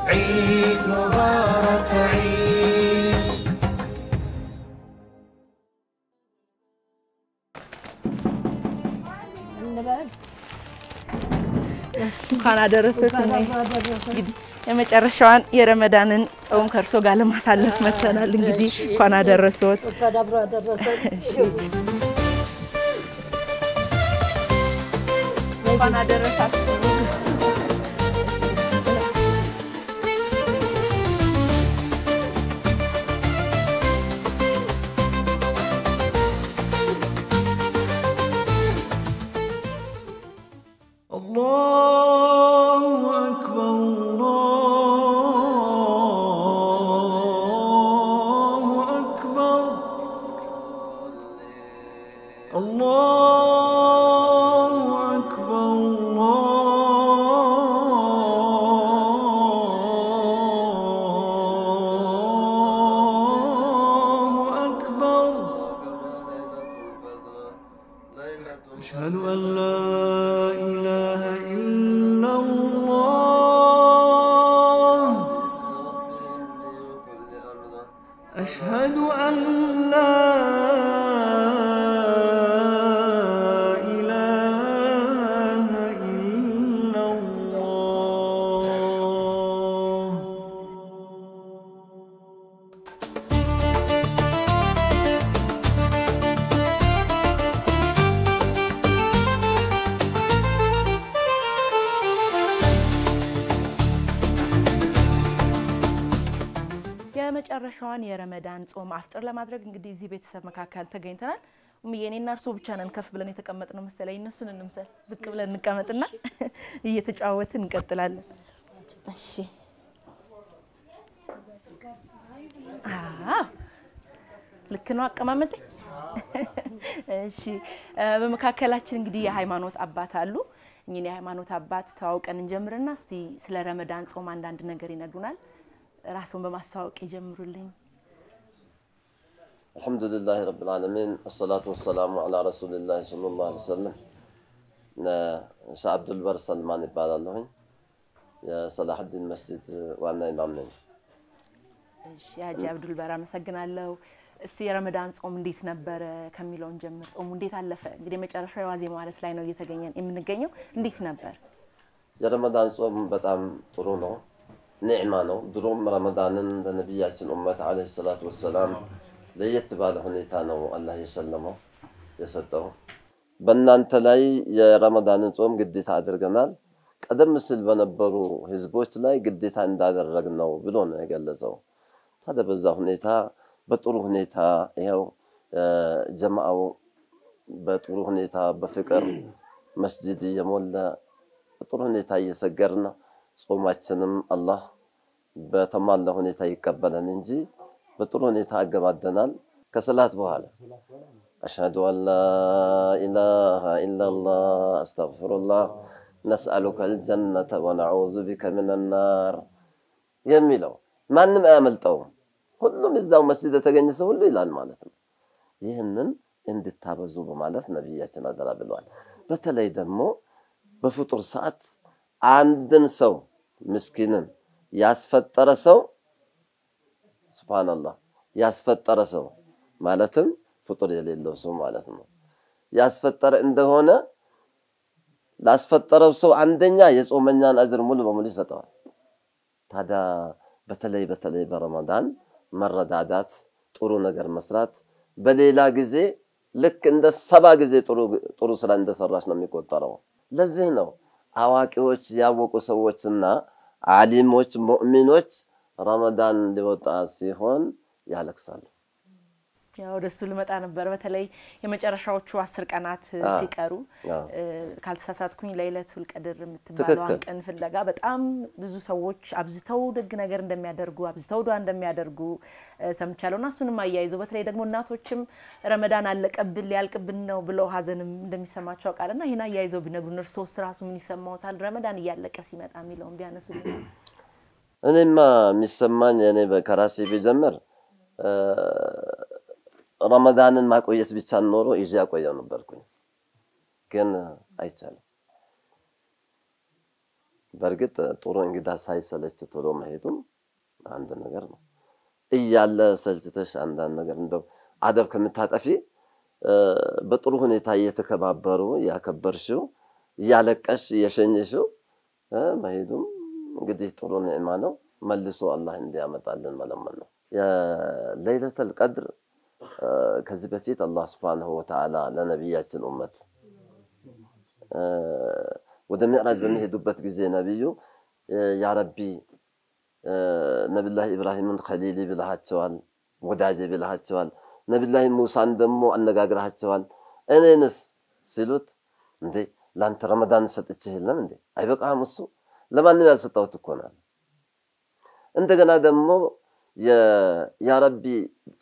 عيد مبارك عيد كان درسوتني የመጨረሻዋን የረመዳንን ጾም ከርሶ ጋር ለማሳለፍ መተናል እንግዲህ እንኳን አደረሰዎት ተዳብሮ አደረሰን እንኳን አደረሳችሁ أشهد أن لا إله إلا الله أشهد أن لا إله إلا الله የመጨረሻዋን የረመዳን ጾም አፍጥር ለማድረግ እንግዲህ እዚህ ቤተሰብ መካከል ተገኝተናል እየኔና እርሱ ብቻ ነን ከፍ ብለን የተቀመጥነው መሰለኝ እነሱን እንምሰል ዝቅ ብለን እንቀመጥና እየተጫወትን እንቀጥላለን እሺ ልክ ነው አቀማመጥ እሺ በመካከላችን እንግዲህ የሃይማኖት አባት አሉ እኚህ የሃይማኖት አባት ተዋውቀን እንጀምርና እስቲ ስለ ረመዳን ጾም አንዳንድ ነገር ይነግሩናል راسهم بماستوق يجمرولين الحمد لله رب العالمين الصلاة والسلام على رسول الله صلى الله عليه وسلم عبد البر سلمان يبالله يا صلاح الدين مسجد وانا امامنا يا عبد البر አመሰግናለሁ እስቲ ረመዳን ጾም እንዴት ነበር ከሚለውን ጀምር ጾሙ እንዴት አለፈ እንግዲህ መጨረሻው ዋዜ ማለት ላይ ነው እየተገኘን የምንገኘው እንዴት ነበር የረመዳን ጾም በጣም ጥሩ ነው نعمة ነው ድሮም ረመዳንን ለነብያችን ኡመት አለይሂ ሰላቱ ወሰለም ለየት ባለ ሁኔታ ነው አላህ የሰለመው የሰጠው በእናንተ ላይ የረመዳንን ጾም ግዴታ አድርገናል ቀደም ሲል በነበሩ ህዝቦች ላይ ግዴታ እንዳደረግነው ብሎ ነው የገለጸው ታዲያ በዛ ሁኔታ በጥሩ ሁኔታ ይሄው ጀማዓው በጥሩ ሁኔታ በፍቅር መስጂድ የሞላ በጥሩ ሁኔታ እየሰገርና ጾማችንም አላህ በተሟላ ሁኔታ ይቀበለን እንጂ በጥሩ ሁኔታ አገባደናል ከሰላት በኋላ أشهد أن لا إله إلا الله أستغفر الله نسألك الجنة ونعوذ بك من النار يميلو ማንም አያመልጠው ሁሉም እዛው መስጂድ ተገኝሰው ሁሉ ይላል ማለት ነው ይሄንን እንድታበዙ በማለት ነብያችን አደራ ብለዋል በተለይ ደግሞ በፍጡር ሰዓት አንድን ሰው ምስኪንን ያስፈጠረ ሰው ሱብሃንአላህ ያስፈጠረ ሰው ማለትም ፍጡር የሌለው ሰው ማለት ነው ያስፈጠረ እንደሆነ ላስፈጠረው ሰው አንደኛ የጾመኛን አጅር ሙሉ በሙሉ ይሰጣል ታዲያ በተለይ በረመዳን መረዳዳት ጥሩ ነገር መስራት በሌላ ጊዜ ልክ እንደ 7 ጊዜ ጥሩ ስራ እንደሰራሽ ነው የሚቆጠረው ለዚህ ነው አዋቂዎች ያወቁ ሰዎችና ዓሊሞች ሙእሚኖች ረመዳን ሊወጣ ሲሆን ያለቅሳሉ ያው ደስ ልመጣ ነበር በተለይ የመጨረሻዎቹ 10 ቀናት ሲቀሩ ካልተሳሳትኩኝ ለይለቱል ቀድር የምትባለው ቀን ፍለጋ በጣም ብዙ ሰዎች አብዝተው ደግ ነገር እንደሚያደርጉ አብዝተው ዱዓ እንደሚያደርጉ ሰምቻለሁና እሱንም አያይዘው በተለይ ደግሞ እናቶችም ረመዳን አለቀብል ያልቅብን ነው ብለው ሀዘንም እንደሚሰማቸው ቃልና ይሄና አያይዘው ቢነግሩን እርሶስ ራሱ ምን ይሰማውታል ረመዳን ያለቀ ሲመጣ የሚለውን ቢያነሱልኝ እኔማ የሚሰማኝ እኔ በከራሴ ቢጀምር ረመዳንን ማቆየት ብቻ ኖሮ ይዤ ያቆየው ነበርኩኝ ግን አይቻልም በርግጥ ጥሩ እንግዳ ሳይሰለች ቶሎ መሄዱም አንድ ነገር ነው እያለ ሰልችተሽ አንዳንድ ነገር እንደው አደብ ከምታጠፊ በጥሩ ሁኔታ እየተከባበሩ ያከበርሽው ያለቀሽ የሸኘሽው መሄዱም እንግዲህ ጥሩ ነዕማ ነው መልሶ አላህ እንዲያመጣልን መለመን ነው የለይለቱል ቀድር ከዚህ በፊት አላህ Subhanahu Wa Ta'ala ለነብያችን ኡመት ወደ ሚዕራጅ በሚሄዱበት ጊዜ ነብዩ ያ ረቢ ነብዩላህ ኢብራሂምን ኸሊሊ ብለሃቸዋል ወዳጄ ብለሃቸዋል ነብዩላህ ሙሳን ደሞ አነጋግራቸዋል እኔንስ ሲሉት እንዴ ላንተ ረመዳን ሰጥቼህ የለም እንዴ አይበቃም እሱ ለማንም ያልሰጣሁት እኮ ነው እንደገና ደሞ ያ ረቢ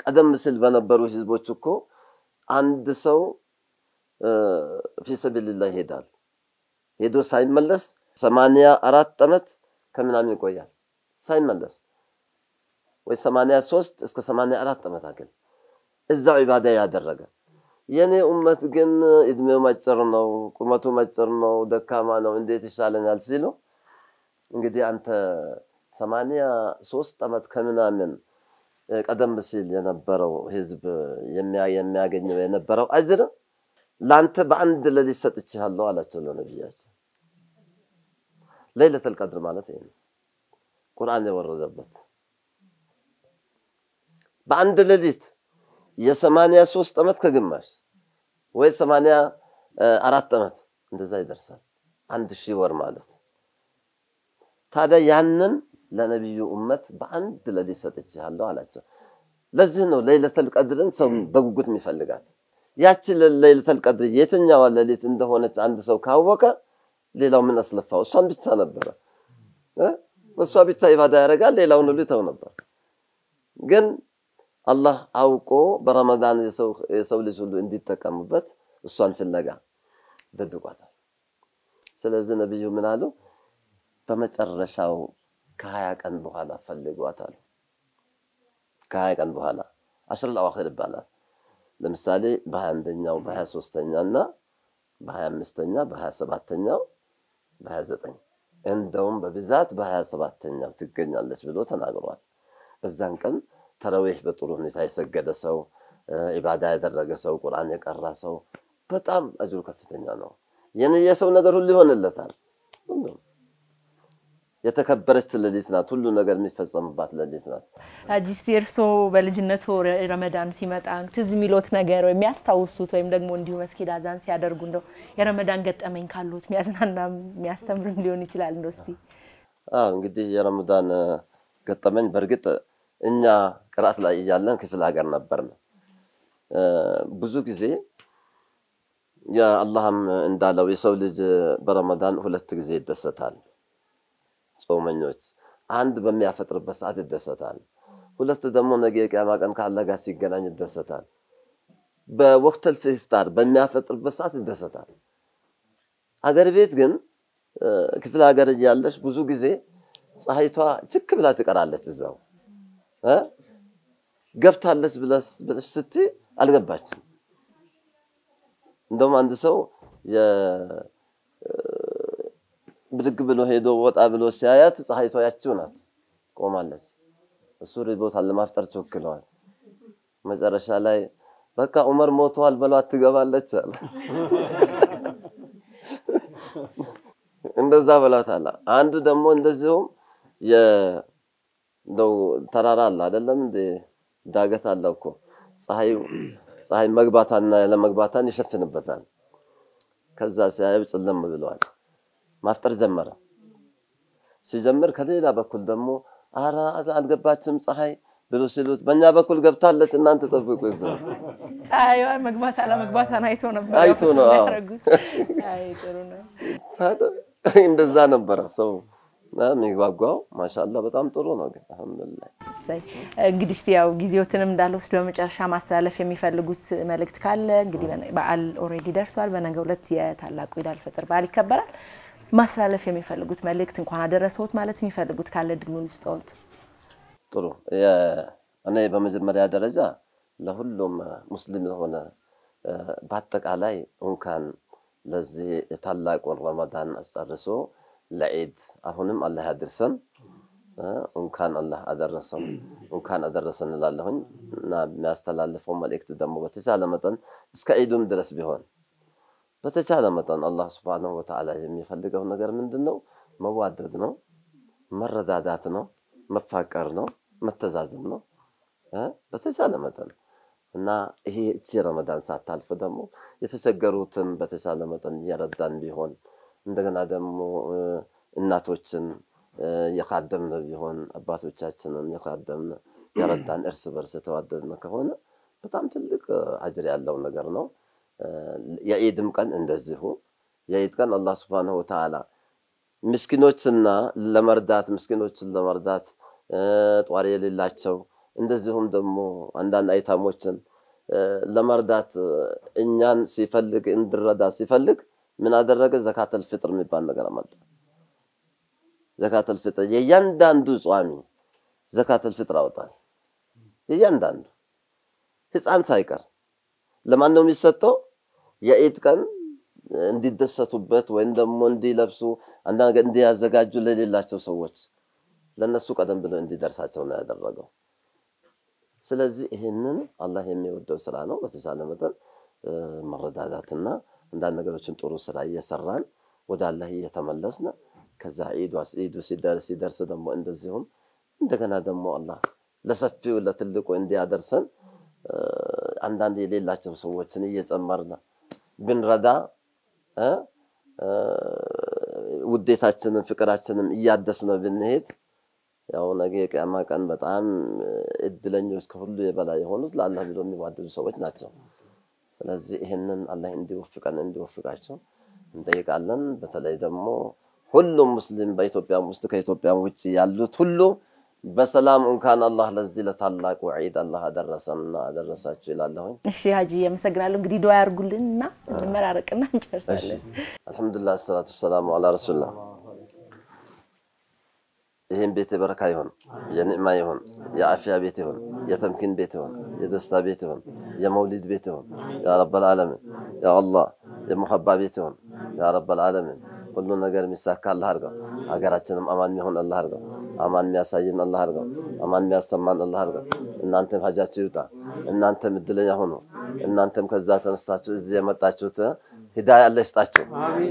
ቀደም ሲል በነበሩ ህዝቦች እኮ አንድ ሰው في سبيل الله ሄዳል ሄዶ ሳይመለስ 84 አመት ከምናምን ይቆያል ሳይመለስ ወይ 83 እስከ 84 አመት አገል እዛው ኢባዳ ያደረገ የኔ ኡመት ግን እድሜው ማጭር ነው ቁመቱ ማጭር ነው ደካማ ነው እንዴት ይሻለኛል ሲሉ እንግዲህ አንተ 83 አመት ከምናምን ቀደም ሲል የነበረው ህዝብ የሚያገኘው የነበረው አጅር ላንተ በአንድ ለሊት ሰጥቻለሁ አላቸው ለነብያችን ለይለቱል ቀድር ማለት ይሄ ቁርአን የወረደበት በአንድ ለሊት የ83 አመት ከግማሽ ወይ 84 አመት እንደዛ ይደርሳል 1000 ወር ማለት ታዲያ ያንን ለነብዩ ኡመት በአንድ ለሊት ሰጥቻለሁ አላቸው ለዚህ ነው ለይለቱል ቀድርን ሰው በጉጉት የሚፈልጋት ያቺ ለይለቱል ቀድር የትኛው ለሊት እንደሆነች አንድ ሰው ካወቀ ሌላው ምን አስለፋው እሷን ብቻ ነበር እሷ ብቻ ኢባዳ ያረጋል ሌላውን ሁሉ ይተው ነበር ግን አላህ አውቆ በረመዳን የሰው ልጅ ሁሉ እንዲጠቀምበት እሷን ፍለጋ ደብቋታል ስለዚህ ነብዩ ምን አሉ በመጨረሻው ከ20 ቀን በኋላ ፈልጓታል ከ20 ቀን በኋላ 10 አዋኺር ይባላል ለምሳሌ በ21ኛው በ23ኛና በ25ኛ በ27ኛው በ29 እንደውም በብዛት በ27ኛው ትገኛለች ብሎ ተናግሯል በዛን ቀን ተራዊህ በጥሩ ሁኔታ የሰገደ ሰው ኢባዳ ያደረገ ሰው ቁርአን የቀራ ሰው በጣም አጅሩ ከፍተኛ ነው የነየሰው ነገር ሁሉ ይሆንለታል የተከበረች ለሊት ናት ሁሉ ነገር የሚፈጸምባት ለሊት ናት አጂስቲርሶ በልጅነቱ ረመዳን ሲመጣ ትዝ ሚሎት ነገር ወይ የሚያስታውሱት ወይም ደግሞ እንዲሁ መስጊድ አዛን ሲያደርጉ እንደው የረመዳን ገጠመኝ ካሉት የሚያዝናናም የሚያስተምርም ሊሆን ይችላል እንደው እስቲ እንግዲህ የረመዳን ገጠመኝ በርግጥ እኛ ቅራት ላይ ያለን ክፍል ሀገር ነበርና ብዙ ጊዜ ያ አላህም እንዳለው የሰው ልጅ በረመዳን ሁለት ጊዜ ይደሰታል ጾመኞች አንድ በሚያፈጥርበት ሰዓት ይደሰታል ሁለት ደግሞ ነገ የቂያማ ቀን ካላህ ጋር ሲገናኝ ይደሰታል በወቅት الفطار በሚያፈጥርበት ሰዓት ይደሰታል አገር ቤት ግን ክፍል ሀገር ያለሽ ብዙ ጊዜ ፀሐይቷ ችክ ብላ ትቀራለች እዛው ገብታለች ብለሽ ስቲ አልገባችም እንደውም አንድ ሰው ብድግ ብሎ ሄዶ ወጣ ብሎ ሲያያት ፀሐይቷ ያቺው ናት ቆማለች እሱ ሪቦታል ለማፍጠር ቾክለዋል መጨረሻ ላይ በቃ ዑመር ሞቷል ብሎ አትገባለች አለ እንደዛ ብላታላ አንዱ ደግሞ እንደዚሁም የደው ተራራ አለ አይደለም እንዴ ዳገት አለውኮ ፀሐይ መግባታና ለመግባታን ይሸፍንበታል ከዛ ሲያየው ጨለም ብለዋል ማፍጠር ጀመረ ሲጀምር ከሌላ በኩል ደግሞ አራ አልገባችም ፀሐይ ብሎ ሲሉት በእኛ በኩል ገብታለች እናንተ ተጠብቁ እዛው ፀሐይዋ መግባት አለ መግባታን አይቶ ነበር አይቶ ነው አይ ጥሩ ነው ታዲያ እንደዛ ነበር ሰው የሚጓጓው ማሻአላ በጣም ጥሩ ነው ግን አልহামዱሊላህ እንግዲህ ያው ጊዜውትንም እንዳልወስድ በመጨረሻ ማስተላለፍ የሚፈልጉት መልእክት ካለ እንግዲህ በዓል ኦሬዲ ደርሷል በነገው ዕለት የታላቁ ኢድ አልፈጥር በዓል ይከበራል ማስተላለፍ የሚፈልጉት መልእክት እንኳን አደረሰውት ማለት የሚፈልጉት ካለ ድሉን ይስጠውት ጥሩ እኔ በመጀመሪያ ደረጃ ለሁሉም ሙስሊም ሆነ በአጠቃላይ እንኳን ለዚህ የታላቁ ረመዳን አስጨርሶ ለዒድ አሁንም አላህ ያድርሰን እንኳን አላህ አደረሰን እንኳን አደረሰን እንላለሁኝ እና የሚያስተላልፈው መልእክት ደግሞ በተቻለ መጠን እስከ ዒዱም ድረስ ቢሆን በተቻለ መጠን አላህ Subhanahu Wa Ta'ala የሚፈልገው ነገር ምንድነው መዋደድ ነው መረዳዳት ነው መፋቀር ነው መተዛዘን ነው በተቻለ መጠን እና ይሄ ረመዳን ሳታልፍ ደግሞ የተቸገሩትን በተቻለ መጠን ያረዳን ቢሆን እንደገና ደግሞ እናቶችን የካደምነ ቢሆን አባቶቻችንን የካደምነ ያረዳን እርስ በርስ ተዋደድነ ከሆነ በጣም ትልቅ አጅር ያለው ነገር ነው የዒድም ቀን እንደዚሁ የዒድ ቀን አላህ Subhanahu Wa Ta'ala ምስኪኖችና ምስኪኖችን ለመርዳት ጧሪ የሌላቸው እንደዚሁም ደግሞ አንዳንድ አይታሞችን ለመርዳት እኛን ሲፈልግ እንድረዳ ሲፈልግ ምን አደረገ ዘካተል ፍጥር የሚባል ነገር አመጣ ዘካተል ፍጥር የያንዳንዱ ጿሚ ዘካተል ፍጥር አወጣል የያንዳንዱ ህፃን ሳይቀር ለማን ነው የሚሰጠው የዒድ ቀን እንዲደሰቱበት ወይም ደግሞ እንዲለብሱ አንዳንድ እንዲያዘጋጁ ለሌላቸው ሰዎች ለነሱ ቀደም ብለው እንዲደርሳቸው ነው ያደረገው ስለዚህ ይሄንን አላህ የሚወደው ስራ ነው በተቻለ መጠን መረዳዳትና አንዳንድ ነገሮችን ጥሩ ስራ እየሰራን ወደ አላህ እየተመለስን ከዛ ዒዱ ሲደርስ ደግሞ እንደዚሁም እንደገና ደግሞ አላህ ለሰፊው ለትልቁ እንዲያደርሰን አንዳንድ የሌላቸው ሰዎችን እየጨመርና ብንረዳ ውዴታችንን ፍቅራችንን እያደስነው ብንሄድ ያው ነገ የቂያማ ቀን በጣም እድለኞች ከሁሉ የበላይ የሆኑት ለአላህ ብለው የሚዋደዱ ሰዎች ናቸው ስለዚህ ይሄንን አላህ እንዲወፍቃቸው እንጠይቃለን በተለይ ደግሞ ሁሉም ሙስሊም በኢትዮጵያ ውስጥ ከኢትዮጵያ ውጪ ያሉት ሁሉ በሰላም እንኳን አላህ ለዚህ ለታላቁ ዒድ አላህ አደረሰንና አደረሳችሁ ይላልሁ እሺ ሀጂ ያመሰግናለሁ እንግዲህ ዱዓ ያርጉልንና እንመራረቅና እንጨርሳለን አልহামዱሊላህ ሰላቱ ሰላሙ ዐላ ረሱላህ ይሄን ቤት በረካ ይሁን የኒዕማ ይሁን የአፊያ ቤት ይሁን የተምኪን ቤት ይሁን የደስታ ቤት ይሁን የመውሊድ ቤት ይሁን ያ ረብል ዓለሚን ያ አላህ የሙሐባ ቤት ይሁን ያ ረብል ዓለሚን ሁሉ ነገር የሚሳካ አላህ አድርገው ሀገራችንም አማን ይሁን አላህ አድርገው አማን የሚያሳየን አላህ አድርገው አማን የሚያሰማን አላህ አድርገው እናንተም ሀጃችሁ ይውጣ እናንተም እድለኛ ሆኖ እናንተም ከዛ ተነስታችሁ እዚህ የመጣችሁት ሂዳያ አላህ ይስጣችሁ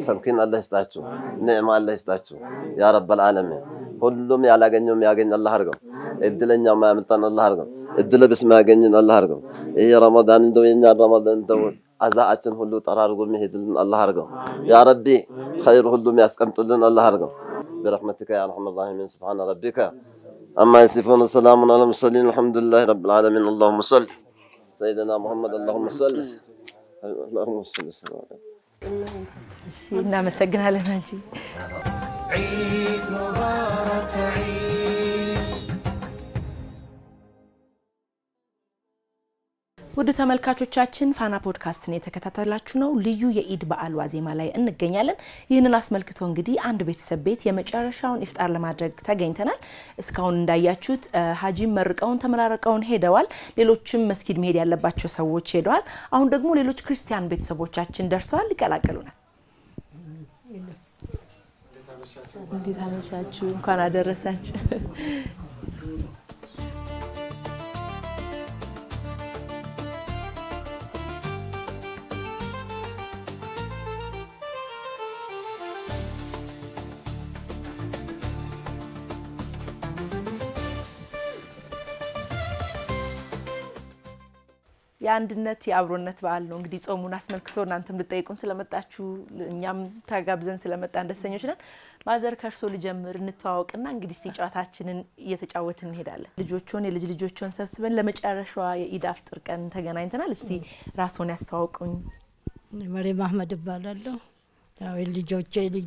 ተምኪን አላህ ይስጣችሁ ኒዕማ አላህ ይስጣችሁ ያ ረብል ዓለሚን ሁሉም ያላገኘው ያገኝ አላህ አድርገው እድለኛው ማያመልጣን አላህ አድርገው እድለ ቢስ ማያገኝን አላህ አድርገው ይሄ ረመዳን እንደው የኛ ረመዳን እንደው አዛአችን ሁሉ ጠራርጎ የሚሄድልን አላህ አድርገው ያ ረቢ ኸይር ሁሉም ያስቀምጥልን አላህ አድርገው برحمتك يا ارحم الراحمين سبحان ربك اما يصفون السلام على المرسلين الحمد لله رب العالمين اللهم صل سيدنا محمد اللهم صل እናመሰግናለን አንቺ عيد مبارك عيد ውድ ተመልካቾቻችን ፋና ፖድካስትን የተከታተላችሁ ነው ልዩ የኢድ በዓል ዋዜማ ላይ እንገኛለን ይህንን አስመልክቶ እንግዲህ አንድ ቤተሰብ ቤት የመጨረሻውን ኢፍጣር ለማድረግ ተገኝተናል እስካሁን እንዳያችሁት ሀጂም መርቀውን ተመራረቀውን ሄደዋል ሌሎችም መስጊድ መሄድ ያለባቸው ሰዎች ሄደዋል አሁን ደግሞ ሌሎች ክርስቲያን ቤተሰቦቻችን ደርሰዋል ይቀላቀሉናል እንዴት አመሻችሁ እንኳን አደረሳችሁ የአንድነት የአብሮነት በዓል ነው እንግዲህ ጾሙን አስመልክቶ እናንተም ልጠይቁን ስለመጣችሁ እኛም ተጋብዘን ስለመጣን ደስተኞች ነን ማዘር ከርሶ ልጀምር እንተዋወቅና እንግዲህ ሲጫታችንን እየተጫወትን እንሄዳለን ልጆቹን የልጅ ልጆቹን ሰብስበን ለመጨረሻዋ የኢድ አፍጥር ቀን ተገናኝተናል እስቲ ራስዎን ያስተዋውቁኝ መሪም አህመድ ይባላልው ያው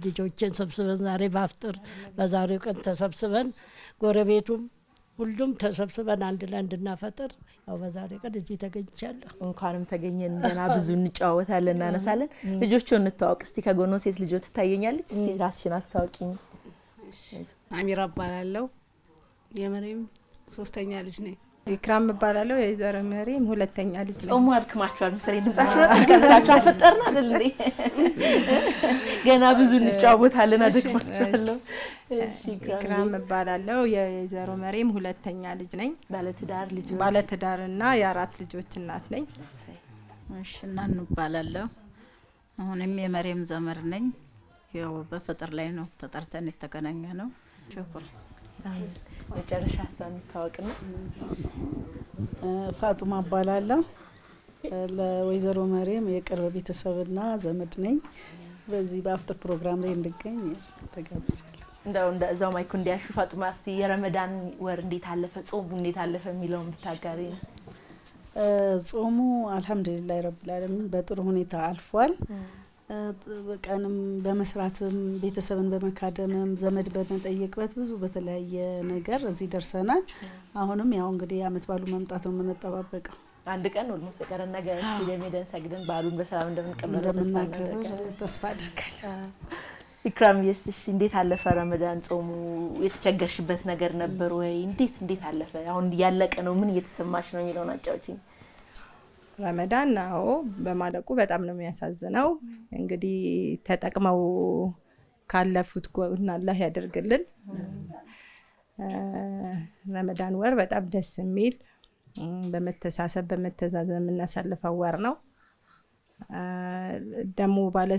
ልጆቼን ሰብስበን ዛሬ ባፍጥር በዛሬው ቀን ተሰብስበን ጎረቤቱም ሁሉም ተሰብስበን አንድ ላይ እንድናፈጥር ያው በዛሬ ቀን እዚህ ተገኝቻለሁ እንኳንም ተገኘን ገና ብዙ እንጫወታለን እናነሳለን ልጆቹን እንተዋወቅ እስቲ ከጎኖ ሴት ልጅ ትታየኛለች እስቲ ራስሽን አስተዋውቂኝ አሚራ ባላለው የመሪም ሶስተኛ ልጅ ነኝ ኢክራም እባላለሁ የዘሮ መሪም ሁለተኛ ልጅ ነኝ። ጾሙ አድክማችኋል መሰለኝ ድምጻችሁ ከዛችሁ አፈጠርና አይደል እንዴ? ገና ብዙ እንጫወታለን አድክማችኋል። እሺ ኢክራም እባላለሁ የዘሮ መሪም ሁለተኛ ልጅ ነኝ። ባለትዳርና የአራት ልጆች እናት ነኝ። እሺ እናን እባላለሁ አሁንም የመሪም ዘመር ነኝ። ያው በፍጥር ላይ ነው ተጠርተን የተገናኘነው። ሸኩር መጨረሻ አሳን ታወቅና ፋጡማ እባላለሁ ለወይዘሮ መሪም የቅርብ ቤተሰብና ዘመድ ነኝ። በዚህ በአፍጥር ፕሮግራም ላይ እንድገኝ ተጋብዣለሁ። እንደዛው ማይኩ እንዲያሹ ፋጡማ እስቲ የረመዳን ወር እንዴት አለፈ ጾሙ እንዴት አለፈ የሚለውን ብታጋሪ ነው። ጾሙ አልহামዱሊላህ ረብል ዓለሚን በጥሩ ሁኔታ አልፏል። በቀንም በመስራትም ቤተሰብን በመካደምም ዘመድ በመጠየቅበት ብዙ በተለያየ ነገር እዚህ ደርሰናል። አሁንም ያው እንግዲህ አመት ባሉ መምጣት ነው የምንጠባበቀው። አንድ ቀን ወልሞስ የቀረን ነገር ስለሚደን ሰግደን ባሉን በሰላም እንደምንቀበለው ተስፋ አደርጋለሁ። ኢክራም የስሽ እንዴት አለፈ ረመዳን ጾሙ? የተቸገርሽበት ነገር ነበር ወይ? እንዴት አለፈ? አሁን ያለቀ ነው ምን እየተሰማሽ ነው የሚለውን አጫውቺኝ። ረመዳን ነው በማለቁ በጣም ነው የሚያሳዝነው። እንግዲህ ተጠቅመው ካለፉት ጎን አላህ ያደርግልን። ረመዳን ወር በጣም ደስ የሚል በመተሳሰብ በመተዛዘን የምናሳልፈው ወር ነው። ደሞ ባለ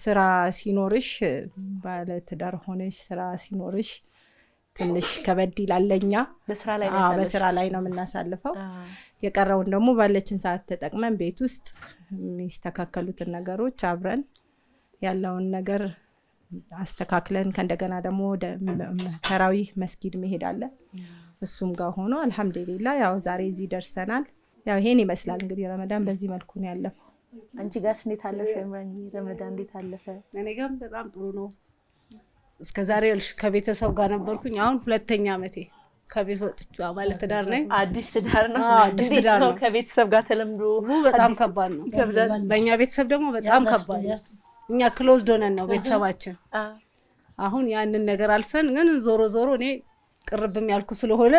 ስራ ሲኖርሽ ባለ ትዳር ሆነሽ ስራ ሲኖርሽ ትንሽ ከበድ ይላልኛ በስራ ላይ ነው የምናሳልፈው። የቀረውን ደግሞ ባለችን ሰዓት ተጠቅመን ቤት ውስጥ የሚስተካከሉትን ነገሮች አብረን ያለውን ነገር አስተካክለን ከእንደገና ደግሞ ተራዊ መስጊድ መሄዳለን። እሱም ጋር ሆኖ አልহামዱሊላህ ያው ዛሬ እዚህ ደርሰናል። ያው ይሄን ይመስላል እንግዲህ ረመዳን በዚህ መልኩ ነው ያለፈው። አንቺ ጋር እንዴት አለፈ ኢምራን? ረመዳን እንዴት አለፈ? እኔ ጋር በጣም ጥሩ ነው። እስከዛሬ ከቤተሰብ ጋር ነበርኩኝ። አሁን ሁለተኛ አመቴ ከቤት ወጥቼ ማለት ትዳር ነኝ። አዲስ ትዳር ነው። አዲስ ትዳር ነው። ከቤተሰብ ጋር ተለምዶ በጣም ከባድ ነው። በእኛ ቤተሰብ ደግሞ በጣም ከባድ ነው። እኛ ክሎዝድ ሆነን ነው ቤተሰባችን። አሁን ያንን ነገር አልፈን ግን ዞሮ እኔ ቅርብም ያልኩ ስለሆነ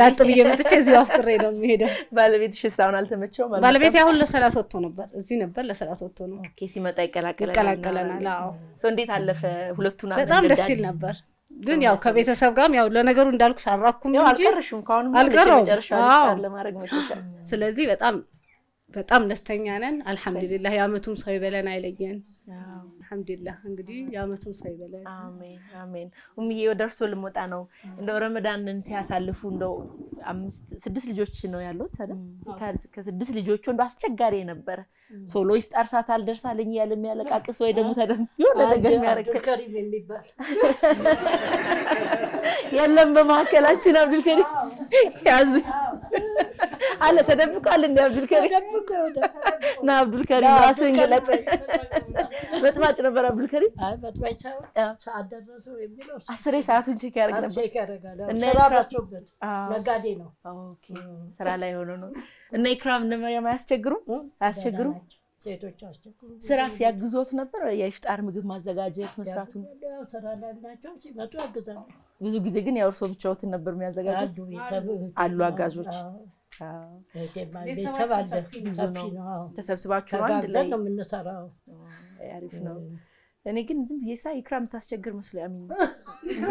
ላጥ ብዬ መጥቼ እዚህ አፍጥሬ ነው የሚሄደው። ባለቤትሽ ሳውን አልተመቸው ማለት ባለቤቴ አሁን ለሰላሳ ወጥቶ ነበር እዚህ ነበር ለሰላሳ ወጥቶ ነው። ኦኬ ሲመጣ ይቀላቀለናል። አዎ እንዴት አለፈ ሁለቱና በጣም ደስ ይል ነበር። ግን ያው ከቤተሰብ ጋርም ያው ለነገሩ እንዳልኩ ሳራኩም እንጂ አልቀርሽም ካሁን መጨረሻ ለማድረግ መጥተሻል። ስለዚህ በጣም ደስተኛ ነን። አልহামዱሊላህ ያመቱም ሰው ይበለን አይለየን። አልহামዱሊላህ እንግዲህ ያመቱም ሰው ይበለን። አሜን። ኡምዬ ወደርሶ ልሞጣ ነው እንደው ረመዳንን ሲያሳልፉ እንደው 6 ልጆች ነው ያሉት አይደል? ከ6 ልጆቹ እንደው አስቸጋሪ ነበር። ሶሎ ይፍጣር ሰዓት አልደርሳለኝ ያለ የሚያለቃቅስ ወይ ደግሞ ተደምዮ ነገር የሚያረክ ከሪም የሚባል የለም በማከላችን አብዱል ከሪም ያዙ አለ ተደብቋል እንደ አብዱል ከሪም ና አብዱል ከሪም ራስን ገለጥ በጥማጭ ነበር አብዱል ከሪም በጥማጭው ሰዓት ደረሰው የሚለው 10 ሰዓቱን ቼክ ያደርግ ነበር። ቼክ ያደርጋል። ስራ በዝቶበት ነጋዴ ነው። ኦኬ ስራ ላይ ሆኖ ነው። እና ኢክራም እና መሪያም አያስቸግሩ ሴቶች አስቸግሩ። ስራ ሲያግዙት ነበር የኢፍጣር ምግብ ማዘጋጀት መስራቱ ስራ ላይ ናቸው ሲመጡ ያግዛሉ። ብዙ ጊዜ ግን ያው እርሶ ብቻዎትን ነበር የሚያዘጋጁት አሉ አጋዦች። ቤተሰብ አለ ብዙ ነው ተሰብስባችሁ አንድ ላይ ነው የምንሰራው። አሪፍ ነው። እኔ ግን ዝም ብዬሳ ኢክራም ታስቸግር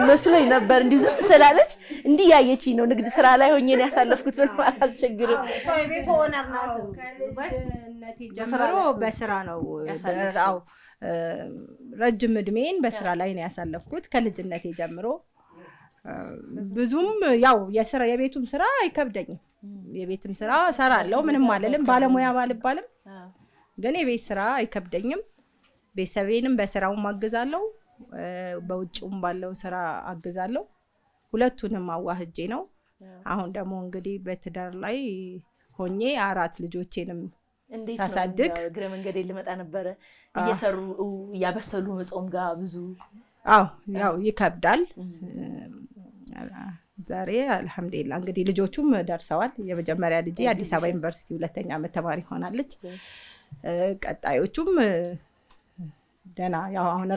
መስሎኝ ነበር እንዲህ ዝም ስላለች እንዲህ ያየችኝ ነው ንግድ ስራ ላይ ሆኜ ነው ያሳለፍኩት ማለት አስቸግርም። ቤት ሆነር ናት ከልጅነቴ ጀምሮ በስራ ነው አው ረጅም እድሜን በስራ ላይ ነው ያሳለፍኩት ከልጅነቴ ጀምሮ። ብዙም ያው የቤቱም ስራ አይከብደኝም። የቤትም ስራ ሰራለሁ ምንም አልልም ባለሙያ ባልባልም ግን የቤት ስራ አይከብደኝም። ቤተሰቤንም በስራው ማግዛለሁ በውጭውም ባለው ስራ አግዛለሁ። ሁለቱንም አዋህጄ ነው። አሁን ደግሞ እንግዲህ በትዳር ላይ ሆኜ 4 ልጆቼንም ሳሳድግ ግረ መንገዴ ልመጣ ነበር እየሰሩ ያበሰሉ መጾም ጋር ብዙ ያው ይከብዳል። ዛሬ አልহামዱሊላህ እንግዲህ ልጆቹም ደርሰዋል። የመጀመሪያ ልጅ አዲስ አበባ ዩኒቨርሲቲ ሁለተኛ ዓመት ተማሪ ሆናለች። ቀጣዮቹም ደና ያው አሁን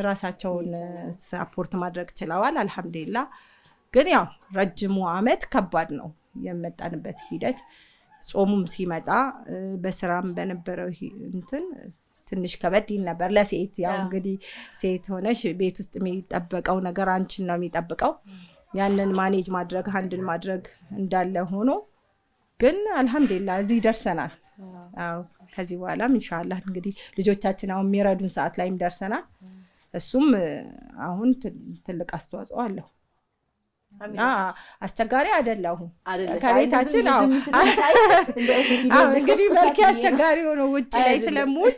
ራሳቸውን ሰፖርት ማድረግ ችለዋል አልহামዱሊላህ። ግን ያው ረጅሙ አመት ከባድ ነው የመጣንበት ሂደት ጾሙም ሲመጣ በስራም በነበረው እንትን ትንሽ ከበድ ይል ነበር ለሴት ያው እንግዲህ ሴት ሆነሽ ቤት ውስጥ የሚጠበቀው ነገር አንቺን ነው የሚጠብቀው ያንን ማኔጅ ማድረግ ሃንድል ማድረግ እንዳለ ሆኖ ግን አልহামዱሊላህ እዚህ ደርሰናል አው ከዚህ በኋላም ኢንሻአላህ እንግዲህ ልጆቻችን አሁን የሚረዱን ሰዓት ላይም ደርሰናል እሱም አሁን ትልቅ አስተዋጽኦ አለው አስቸጋሪ አይደለም ከቤታችን እንግዲህ መልክ አስቸጋሪ ሆኖ ውጪ ላይ ስለሙል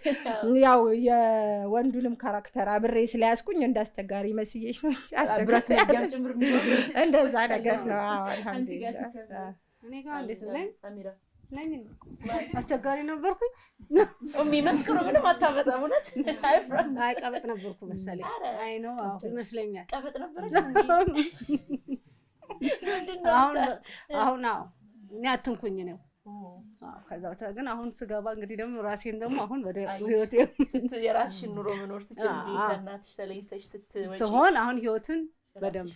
ያው የወንዱንም ካራክተር አብሬ ስለያስኩኝ እንዳስቸጋሪ መስየሽ ነው አስቸጋሪ እንደዛ ነገር ነው አልহামዱሊላህ እኔ ጋር እንዴት ነኝ አሚራ ነኝ አስቸጋሪ ነበርኩኝ መስክሩ ምንም አታመጣም እውነት አይ ቀበጥ ነበርኩ መሰለኝ አይ ነው ይመስለኛል ቀበጥ ነበርኩ አሁን እኔ አትንኩኝ ነው ከዛው ግን አሁን ስገባ እንግዲህ ደግሞ ራሴን ደግሞ አሁን ወደ ህይወቴ የራስሽን ኑሮ መኖር ትችላለሽ ከናትሽ ተለይሰሽ ስትወጪ ሲሆን አሁን ህይወትን በደንብ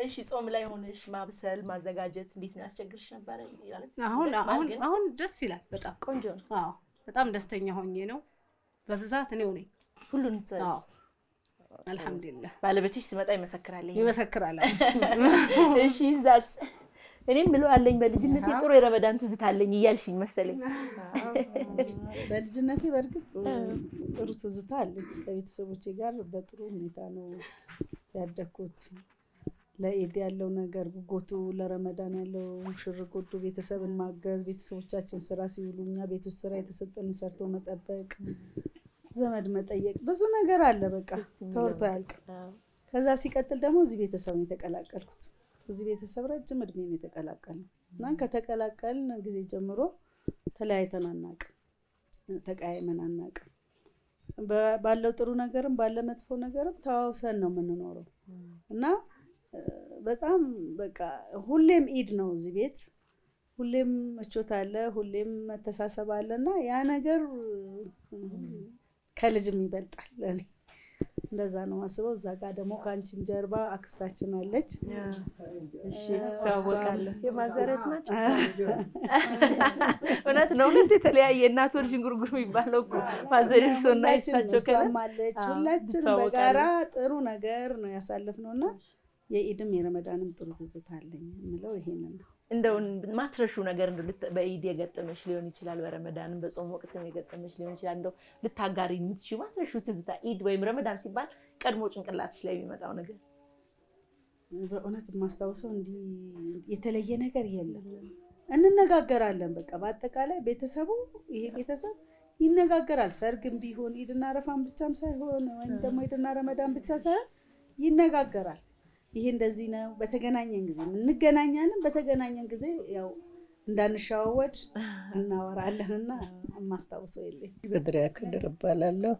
እሺ ጾም ላይ ሆነሽ ማብሰል ማዘጋጀት እንዴት ነው ያስቸግርሽ ነበር ማለት አሁን ደስ ይላል በጣም ቆንጆ ነው በጣም ደስተኛ ሆኜ ነው በብዛት ነው ነኝ ሁሉን አልহামዱሊላህ ባለቤትሽ ሲመጣ ይመሰክራል እሺ ዛስ እኔም ብሎ አለኝ በልጅነቴ ጥሩ የረመዳን ትዝታለኝ ይያልሽኝ መሰለኝ በልጅነቴ በርግጥ ጥሩ ትዝታ አለኝ ከቤተሰቦቼ ጋር በጥሩ ሁኔታ ነው ያደኩት ለኢድ ያለው ነገር ጉጉቱ ለረመዳን ያለው ሽርጉዱ ቤተሰብን ማገዝ ቤተሰቦቻችን ስራ ሲውሉኛ ቤት ውስጥ ስራ የተሰጠን ሰርቶ መጠበቅ ዘመድ መጠየቅ ብዙ ነገር አለ በቃ ተወርቶ ያልቅ ከዛ ሲቀጥል ደግሞ እዚህ ቤተሰብ ነው የተቀላቀልኩት እዚህ ቤተሰብ ረጅም እድሜ ነው የተቀላቀልነው እና ከተቀላቀልን ጊዜ ጀምሮ ተለያይተን አናውቅ ተቃይመን አናውቅ ባለው ጥሩ ነገርም ባለ መጥፎ ነገርም ተዋውሰን ነው የምንኖረው እና በጣም በቃ ሁሌም ኢድ ነው እዚህ ቤት ሁሌም መቾት አለ ሁሌም መተሳሰብ አለና ያ ነገር ከልጅም ይበልጣል ለኔ እንደዛ ነው ማስበው እዛ ጋር ደግሞ ካንቺም ጀርባ አክስታችን አለች እሺ ታወቃለ የማዘረት ናት እውነት ነው እንት የተለያየ እናት ወልጅ ጉርጉር የሚባለው እኮ ማዘርሶና ይቻቸው ከማለች ሁላችንም በጋራ ጥሩ ነገር ነው ያሳለፍነውና የኢድም የረመዳንም ጥሩ ትዝታ አለኝ ምለው ይሄንን ነው እንደው ማትረሹ ነገር እንደው በኢድ የገጠመሽ ሊሆን ይችላል በረመዳንም በጾም ወቅትም የገጠመሽ ሊሆን ይችላል እንደው ልታጋሪ የምትችዩ ማትረሹ ትዝታ ኢድ ወይም ረመዳን ሲባል ቀድሞ ጭንቅላትሽ ላይ የሚመጣው ነገር በእውነት ማስተዋወሰው እንዲ የተለየ ነገር የለም እንነጋገራለን በቃ በአጠቃላይ ቤተሰቡ ይሄ ቤተሰብ ይነጋገራል ሰርግም ቢሆን ኢድና ረፋን ብቻም ሳይሆን ወይም ደግሞ ኢድና ረመዳን ብቻ ሳይሆን ይነጋገራል ይሄ እንደዚህ ነው በተገናኘን ጊዜ እንገናኛለን በተገናኘን ጊዜ ያው እንዳንሻወድ እናወራለንና ማስተዋወሰው የለኝ በድሪያ ከደረባላለሁ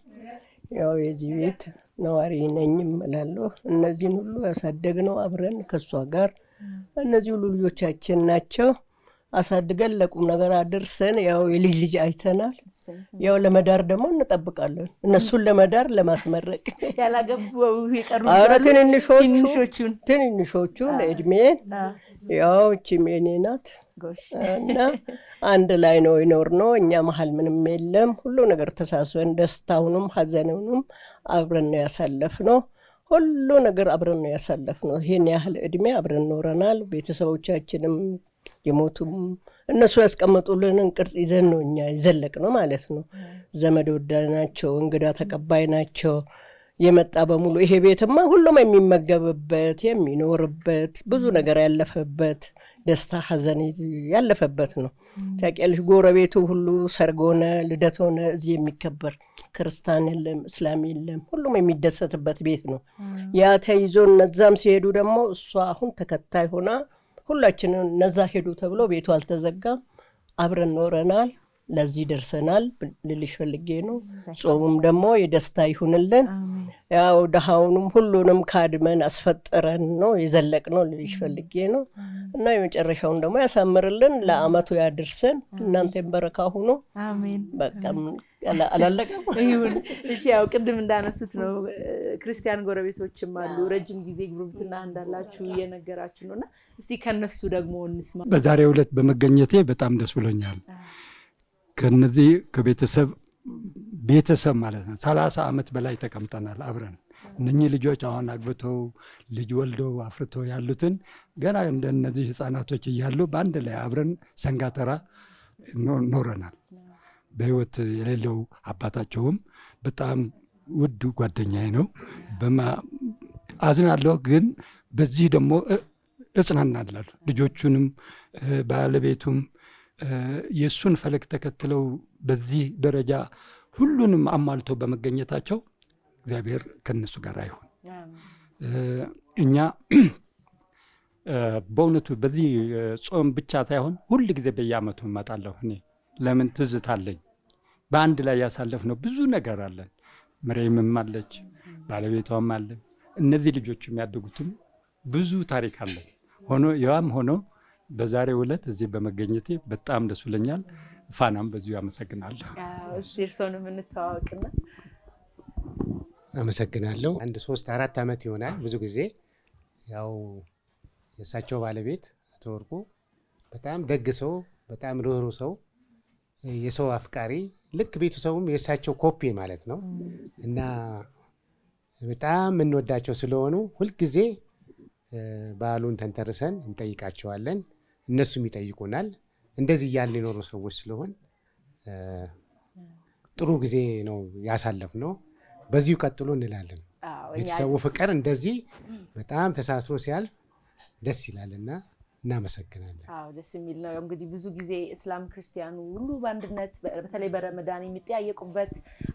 ያው የዚህ ቤት ነዋሪ ነኝ እላለሁ እነዚህን ሁሉ ያሳደግነው አብረን ከሷ ጋር እነዚህ ሁሉ ልጆቻችን ናቸው አሳድገን ለቁም ነገር አድርሰን ያው የልጅ አይተናል ያው ለመዳር ደግሞ እንጠብቃለን እነሱን ለመዳር ለማስመረቅ ያላገባው ይቀሩ ትንንሾቹን እድሜን ያው ቺሜኔ ናት እና አንድ ላይ ነው ይኖርነው እኛ መሃል ምንም የለም ሁሉ ነገር ተሳስበን ደስታውንም ሐዘኑንም አብረን ያሳለፍነው ሁሉ ነገር አብረን ያሳለፍነው ይሄን ያህል እድሜ አብረን ኖረናል ቤተሰቦቻችንም የሞቱም እነሱ ያስቀመጡልንን ቅርጽ ይዘን ነው እኛ ይዘለቅነው ማለት ነው ዘመድ ወዳናቸው እንግዳ ተቀባይ ናቸው የመጣ በሙሉ ይሄ ቤትማ ሁሉም የሚመገብበት የሚኖርበት ብዙ ነገር ያለፈበት ደስታ ሐዘን ያለፈበት ነው ታውቂያለሽ ጎረቤቱ ሁሉ ሰርጎነ ልደቶነ እዚህ የሚከበር ክርስቲያን የለም እስላም የለም ሁሉም የሚደሰትበት ቤት ነው ያ ተይዞ እነዛም ሲሄዱ ደግሞ እሷ አሁን ተከታይ ሆና ሁላችንን ነዛ ሄዱ ተብሎ ቤቱ አልተዘጋም አብረን ኖረናል ለዚህ ደርሰናል ልልሽ ፈልጌ ነው። ጾሙም ደግሞ የደስታ ይሁንልን። ያው ደሃውንም ሁሉንም ካድመን አስፈጠረን ነው የዘለቅነው ልልሽ ፈልጌ ነው እና የመጨረሻውን ደግሞ ያሳምርልን፣ ለአመቱ ያድርሰን። እናንተም በረካ ሁኑ። አሜን። በቃ አላለቀም ይሁን። እሺ ያው ቅድም እንዳነሱት ነው ክርስቲያን ጎረቤቶችም አሉ፣ ረጅም ጊዜ ጉርብትና እንዳላችሁ እየነገራችሁ ነውና እስቲ ከነሱ ደግሞ እንስማ። በዛሬው ዕለት በመገኘቴ በጣም ደስ ብሎኛል። ከነዚህ ከቤተሰብ ማለት ነው 30 አመት በላይ ተቀምጠናል አብረን። እነኚህ ልጆች አሁን አግብተው ልጅ ወልደው አፍርተው ያሉትን ገና እንደነዚህ ህፃናቶች እያሉ በአንድ ላይ አብረን ሰንጋተራ ኖረናል። በህይወት የሌለው አባታቸውም በጣም ውድ ጓደኛዬ ነው። አዝናለሁ፣ ግን በዚህ ደግሞ እጽናናለሁ። ልጆቹንም ባለቤቱም የሱን ፈለግ ተከትለው በዚህ ደረጃ ሁሉንም አሟልተው በመገኘታቸው እግዚአብሔር ከነሱ ጋር አይሁን። እኛ በእውነቱ በዚህ ጾም ብቻ ሳይሆን ሁሉ ጊዜ በየአመቱ እመጣለሁ። እኔ ለምን ትዝታለኝ። በአንድ ላይ ያሳለፍነው ብዙ ነገር አለን። መሬምም አለች፣ ባለቤቷም አለ። እነዚህ ልጆች የሚያድጉትም ብዙ ታሪክ አለ። ሆኖ በዛሬው ዕለት እዚህ በመገኘቴ በጣም ደስ ብሎኛል። ፋናም በዚሁ አመሰግናለሁ። እሺ እርሶንም እንተዋወቅና። አመሰግናለሁ። 3-4 አመት ይሆናል። ብዙ ጊዜ ያው የሳቸው ባለቤት አቶ ወርቁ በጣም ደግ ሰው፣ በጣም ሩህሩህ ሰው፣ የሰው አፍቃሪ፣ ልክ ቤተሰቡም የሳቸው ኮፒ ማለት ነው እና በጣም እንወዳቸው ስለሆኑ ሁሉ ጊዜ በዓሉን ተንተርሰን እንጠይቃቸዋለን፣ እነሱም ይጠይቁናል። እንደዚህ ያለ የኖሩ ሰዎች ስለሆን ጥሩ ጊዜ ነው ያሳለፍነው። በዚሁ ቀጥሎ እንላለን። ቤተሰቡ ፍቅር እንደዚህ በጣም ተሳስሮ ሲያልፍ ደስ ይላልና እናመሰግናለን። ደስ የሚል ነው። እንግዲህ ብዙ ጊዜ እስላም ክርስቲያኑ ሁሉ በአንድነት በተለይ በረመዳን የሚጠያየቁበት